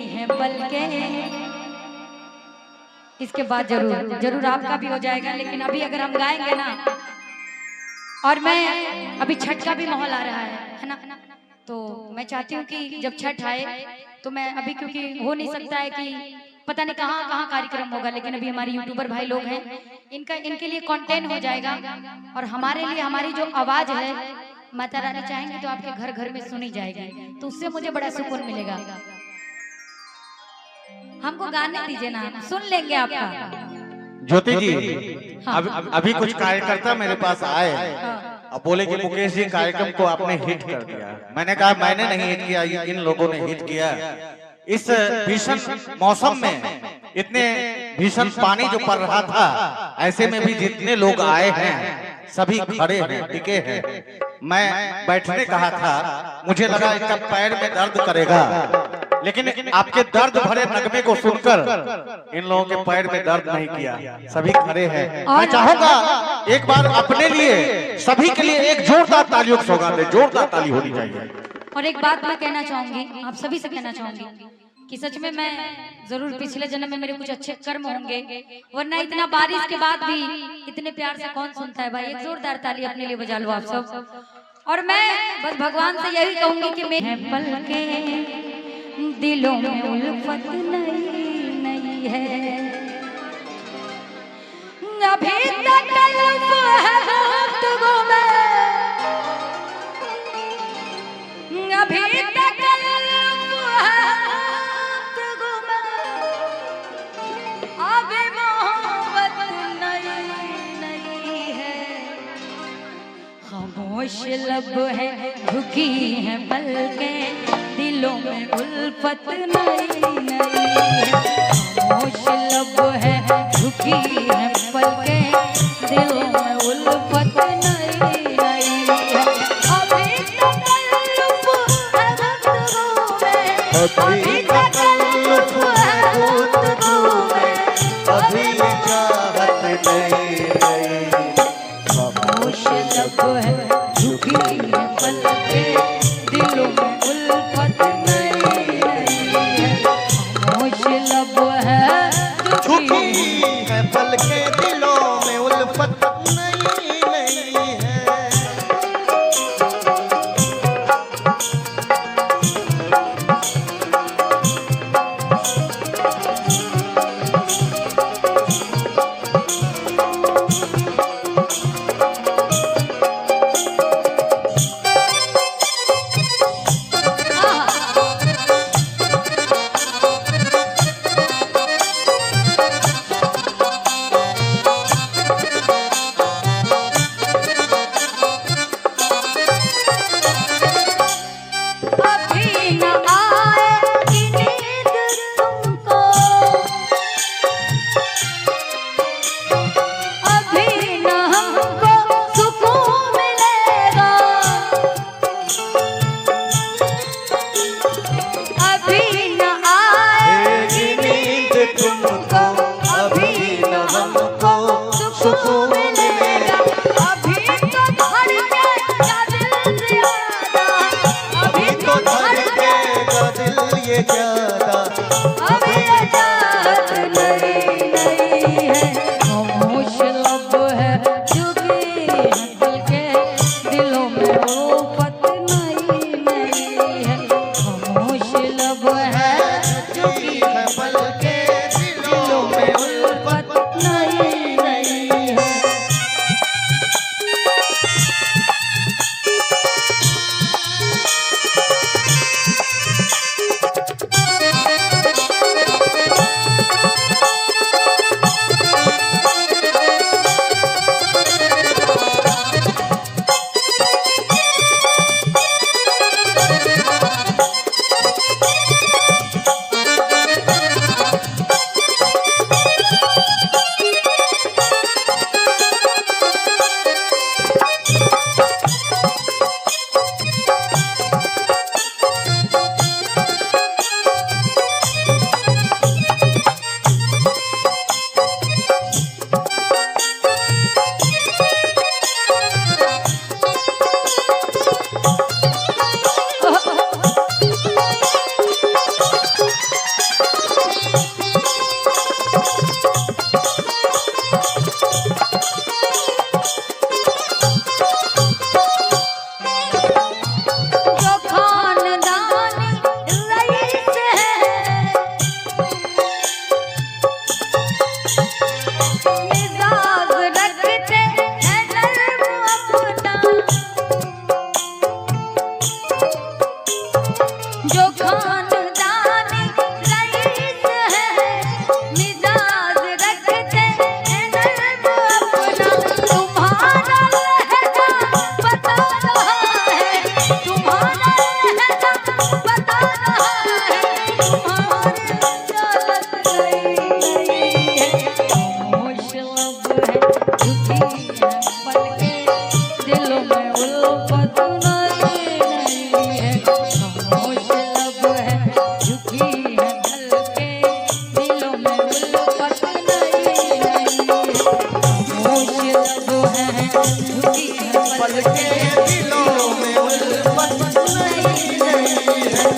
है पल के। इसके बाद जरूर जरूर आपका भी हो जाएगा, लेकिन अभी अगर हम गाएंगे ना, और मैं अभी छठ का भी माहौल आ रहा है ना, तो मैं चाहती हूँ कि जब छठ आए तो मैं अभी, क्योंकि हो नहीं सकता है कि पता नहीं कहाँ कहाँ कार्यक्रम होगा, लेकिन अभी हमारे यूट्यूबर भाई लोग हैं, इनके लिए कंटेंट हो जाएगा, और हमारे लिए हमारी जो आवाज है माता रानी चाहेंगे तो आपके घर घर में सुनी जाएगी, तो उससे मुझे बड़ा सुकून मिलेगा। हमको गाने दीजिए ना, सुन लेंगे आपका। ज्योति जी, हाँ। अभी कुछ कार्यकर्ता मेरे पास आए और बोले कि मुकेश जी कार्यक्रम को आपने हिट कर दिया। मैंने कहा मैंने नहीं हिट किया, इन लोगों ने हिट किया। इस भीषण मौसम में इतने भीषण पानी जो पड़ रहा था, ऐसे में भी जितने लोग आए हैं सभी खड़े हैं, टिके हैं। मैं बैठने कहा था, मुझे लगा इनका पैर में दर्द करेगा, लेकिन आपके दर्द भरे नगमे को सुनकर इन लोगों के पैर में दर्द नहीं किया, सभी खड़े हैं। मैं चाहूंगा एक बार अपने लिए, सभी के लिए एक जोरदार तालियों की सौगात दे, जोरदार ताली होनी चाहिए। और एक बात मैं कहना चाहूंगी, आप सभी से कहना चाहूंगी कि सच में मैं जरूर पिछले जन्म में मेरे कुछ अच्छे कर्म होंगे, वरना इतना बारिश के बाद भी इतने प्यार से कौन सुनता है भाई। एक जोरदार ताली अपने लिए बजा लो आप सब। और मैं बस भगवान से यही कहूंगी कि मेरे पल के दिलों में उल्फत नहीं है, अभी तक तलब है गुफ्तगू में, अभी तक तलब है गुफ्तगू में, अभी मोहब्बत नहीं है। खामोश लब है, झुकी है पलकें, दिलों में उल्फत नहीं है। खामोश लब है, झुकी है पलकें, दिलों में उल्फत नहीं है। अभी तक तलब है गुफ्तगू में, अभी तक तलब है गुफ्तगू में, अभी चाहत नहीं। खामोश लब है, झुकी है पलकें, दिलों में उल्फत नहीं है। खामोश लब है, झुकी है पल के दिलों में उल्फत नहीं है। अभी न आएगी नींद तुमको, अभी न हमको सुकून मिलेगा, अभी न आएगी नींद तुमको, अभी न हमको सुकून मिलेगा। अभी तो धड़केगा दिल ज़्यादा, अभी तो धड़केगा दिल ये ज्यादा, अभी इजाज़त नहीं है। खामोश लब है, झुकी है पलकें, दिलों में उल्फत नहीं है। खामोश लब है, झुकी है पलकें, दिलों में उल्फत नहीं है। की है पल के दिलों में उल्फत नहीं रही है।